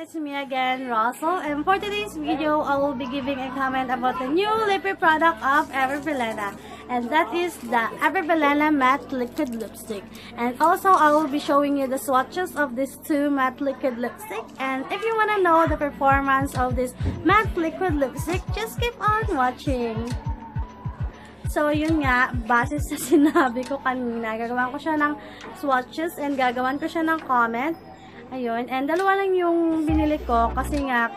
it's me again, Russell, and for today's video, I will be giving a comment about the new lippy product of Everbelena, and that is the Everbelena Matte Liquid Lipstick. And also, I will be showing you the swatches of these two matte liquid lipstick, and if you want to know the performance of this matte liquid lipstick, just keep on watching. So, yun nga, base sa sinabi ko kanina, gagawan ko siya ng swatches and gagawan ko siya ng comment. Ayun, and dalawa lang yung binili ko kasi nga,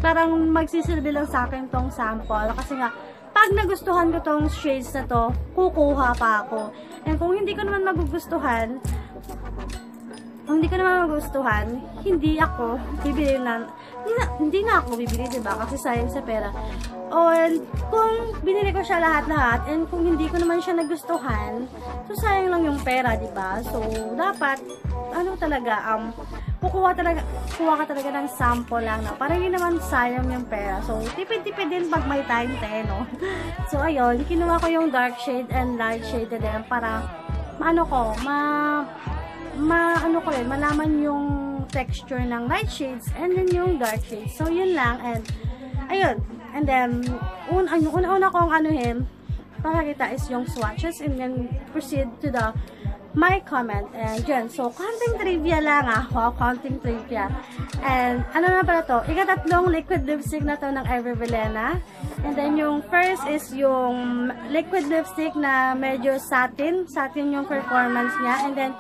parang magsisilbi lang sa akin tong sample. Kasi nga, pag nagustuhan ko tong shades na to, kukuha pa ako. And kung hindi ko naman magugustuhan, hindi ako bibili na, hindi na ako bibili, diba? Kasi sayang sa pera. And kung binili ko siya lahat-lahat, and kung hindi ko naman siya nagustuhan, so sayang lang yung pera, diba? So, dapat, kuha ka talaga ng sample lang, no? Para hindi naman sayang yung pera. So, tipid-tipid din pag may time tayo, no? So, ayun, kinuha ko yung dark shade and light shade din para, malaman yung texture ng light shades and then yung dark shades. So, yun lang. And, ayun. And then, una kong pakakita is yung swatches and then proceed to my comment. And yun. So, konting trivia lang konting trivia. And, na pala to? Ikatatlong liquid lipstick na to ng Everbelena. And then, yung first is yung liquid lipstick na medyo satin. Satin yung performance niya. And then,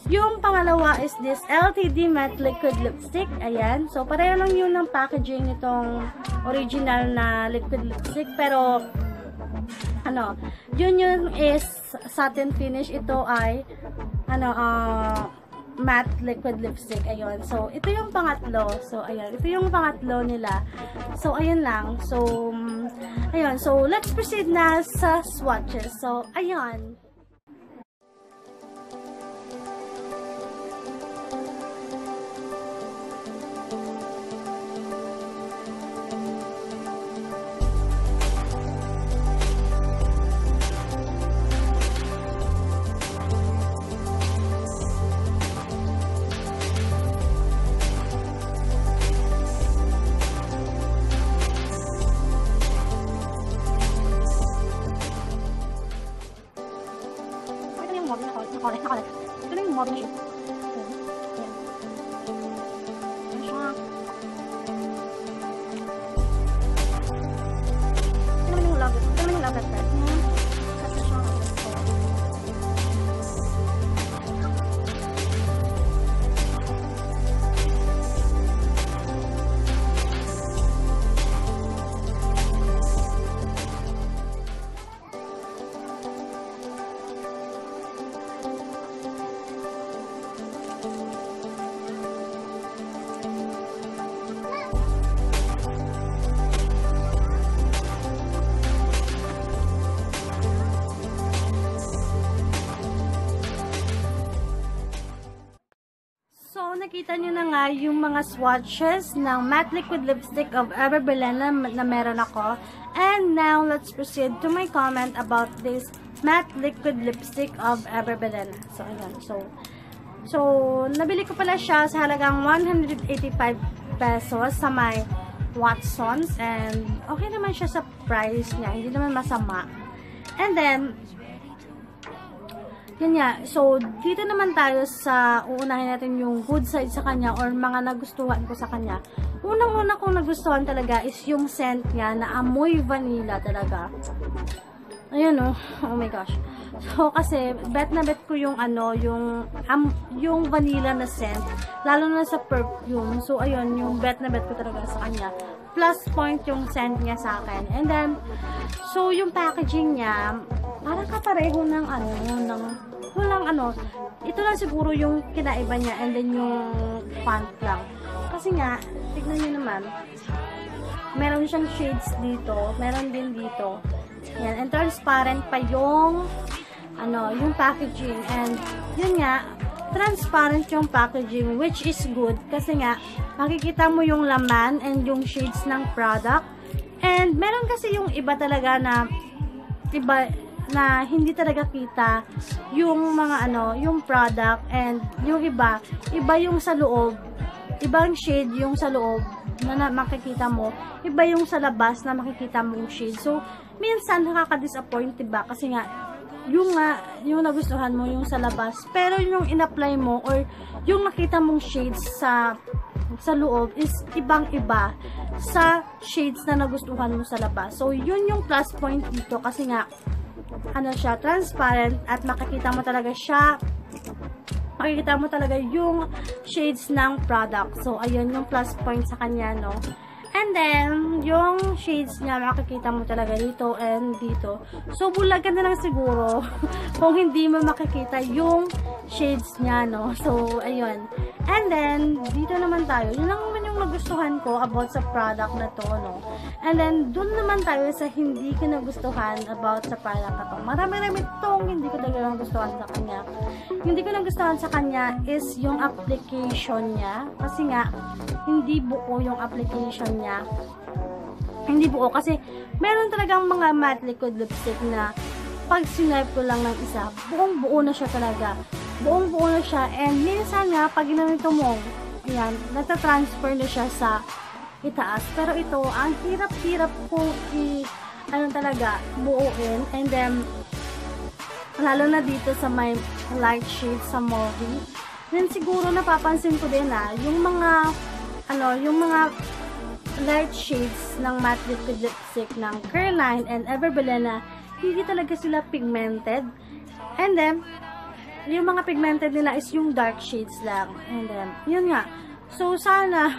yung pangalawa is this LTD Matte Liquid Lipstick. Ayan. So, pareho lang yun ng packaging nitong original na liquid lipstick. Pero, yun is satin finish. Ito ay, matte liquid lipstick. Ayun. So, ito yung pangatlo. So, ayan. Ito yung pangatlo nila. So, ayun lang. So, ayun. So, let's proceed na sa swatches. So, ayun. Ito na yung mobile shade. Ito naman yung love letter. Nakita nyo na nga yung mga swatches ng matte liquid lipstick of Everbelena na meron ako. And now, let's proceed to my comment about this matte liquid lipstick of Everbelena. So, ayan. So, nabili ko pala siya sa halagang 185 pesos sa may Watsons. And, okay naman siya sa price niya. Hindi naman masama. And then, yun nga. So, dito naman tayo sa uunahin natin yung good side sa kanya or mga nagustuhan ko sa kanya. Unang-una kong nagustuhan talaga is yung scent niya na amoy vanilla talaga. Ayun oh my gosh. So, kasi bet na bet ko yung yung vanilla na scent, lalo na sa perfume. So, ayun, yung bet na bet ko talaga sa kanya. Plus point yung scent niya sa akin. And then, so, yung packaging niya, parang kapareho ng ito lang siguro yung kinaiba niya and then yung font lang. Kasi nga, tignan nyo naman, meron siyang shades dito, meron din dito. Yan, and transparent pa yung yung packaging. And yun nga, transparent yung packaging, which is good kasi nga, makikita mo yung laman and yung shades ng product. And meron kasi yung iba talaga na hindi talaga kita yung mga yung product, and yung iba yung sa loob ibang shade yung sa loob na makikita mo, iba yung sa labas na makikita mong shade. So, minsan nakaka-disappoint, diba? Kasi nga, yung nagustuhan mo yung sa labas, pero yung in-apply mo or yung nakita mong shades sa loob is ibang-iba sa shades na nagustuhan mo sa labas. So, yun yung plus point dito kasi nga, ano siya, transparent at makikita mo talaga yung shades ng product. So, ayun yung plus point sa kanya, no? And then, yung shades niya, makikita mo talaga dito and dito. So, bulag ka na lang siguro kung hindi mo makikita yung shades niya, no? So, ayun. And then, dito naman tayo. Yun lang naman yung nagustuhan ko about sa product na to, no? And then, dun naman tayo sa hindi ko nagustuhan about sa product na to. Marami-rami itong hindi ko talaga nagustuhan sa kanya. Hindi ko nagustuhan sa kanya is yung application niya. Kasi nga, hindi buo yung application niya. Hindi buo kasi meron talagang mga matte liquid lipstick na pag sinipe ko lang ng isa, buong buo na siya talaga. Buong buo na siya and minsan nga pag ginamito mo, ayan, nata-transfer na siya sa itaas. Pero ito, ang hirap-hirap ko talaga, buuin. And then, lalo na dito sa may light shade sa movie. Then siguro napapansin ko din yung mga light shades ng matte liquid lipstick ng Careline and Everbilena, hindi talaga sila pigmented. And then, yung mga pigmented nila is yung dark shades lang. And then, yun nga. So, sana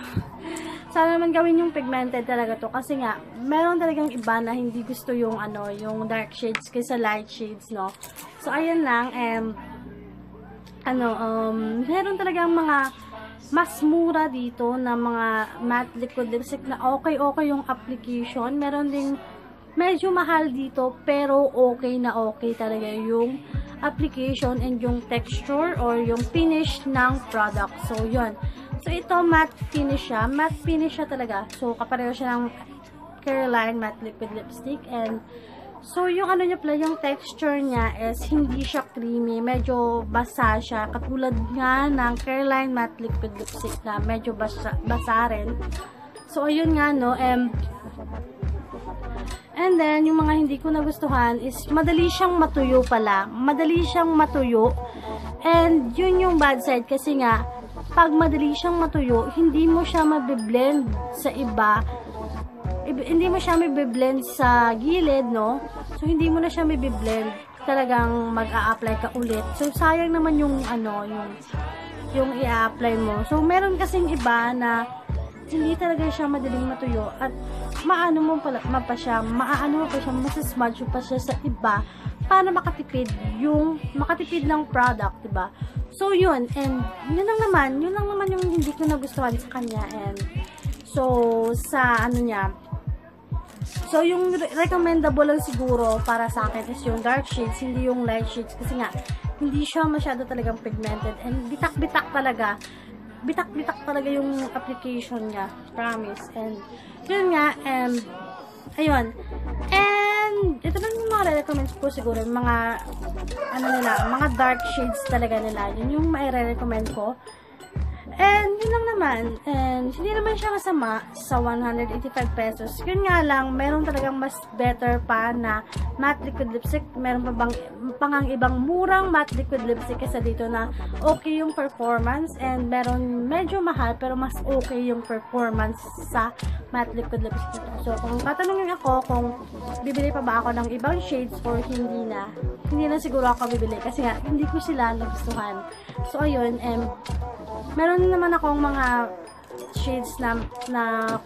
naman gawin yung pigmented talaga to. Kasi nga, meron talagang iba na hindi gusto yung, yung dark shades kaysa light shades, no? So, ayun lang. And, meron talagang mga mas mura dito na mga matte liquid lipstick na okay yung application. Meron ding medyo mahal dito pero okay na okay talaga yung application and yung texture or yung finish ng product. So, yun. So, ito matte finish siya. Matte finish siya talaga. So, kapareho siya ng Careline matte liquid lipstick. And so, yung niya pala, yung texture niya is hindi siya creamy. Medyo basa siya. Katulad nga ng Careline matte liquid lipstick na medyo basa rin. So, ayun nga, no. And then, yung mga hindi ko nagustuhan is madali siyang matuyo pala. Madali siyang matuyo. And, yun yung bad side kasi nga, pag madali siyang matuyo, hindi mo siya mabiblend sa iba. Hindi mo siya mabiblend sa gilid, no? So, hindi mo na siya mabiblend. Talagang mag-a-apply ka ulit. So, sayang naman yung yung i-apply mo. So, meron kasing iba na hindi talaga siya madaling matuyo at maano mo pa siya, masasmudge pa siya sa iba para makatipid ng product, diba? So, yun. And, yun lang naman yung hindi ko nagustuhan sa kanya. And, so, sa niya, so, yung recommendable lang siguro para sa akin is yung dark shades, hindi yung light shades. Kasi nga, hindi siya masyado talagang pigmented. And bitak-bitak talaga yung application niya. Promise. And, yun nga. And, ayun. And, ito lang yung mga recommend ko siguro. Yung mga, mga dark shades talaga nila. Yun yung mai-recommend ko. And, yun lang naman. And, hindi naman siya masama sa 185 pesos. Yun nga lang, meron talagang mas better pa na matte liquid lipstick. Meron pa bang ibang murang matte liquid lipstick kaysa dito na okay yung performance. And, meron medyo mahal pero mas okay yung performance sa matte liquid lipstick. So, kung tatanungin ako kung bibili pa ba ako ng ibang shades or hindi na siguro ako bibili kasi nga, hindi ko sila nagustuhan. So, ayun. And, meron naman akong mga shades na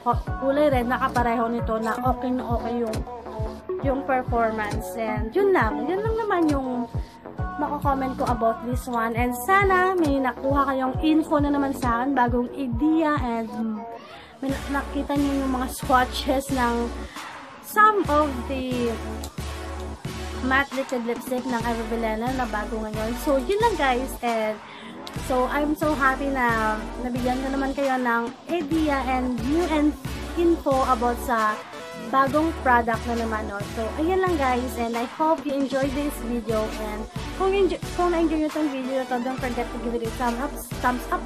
kulay red na kapareho nito na okay yung performance. And yun lang naman yung mako-comment ko about this one. And sana may nakuha kayong info na naman sa akin, bagong idea, and may nakita niyo yung mga swatches ng some of the matte liquid lipstick ng Everbilena na bago ngayon. So, yun lang guys. And so, I'm so happy na nabigyan ko naman kayo ng idea and new info about sa bagong product na naman. No? So, ayan lang guys. And I hope you enjoyed this video. And kung na-enjoy nyo itong video na to, don't forget to give it a thumbs up.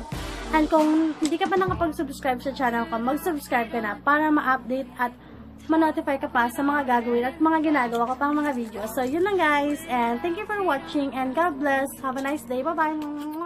And kung hindi ka pa nakapag-subscribe sa channel ko, mag-subscribe ka na para ma-update at ma-notify ka pa sa mga gagawin at mga ginagawa ko pang mga videos. So, yun lang guys. And thank you for watching and God bless. Have a nice day. Bye-bye.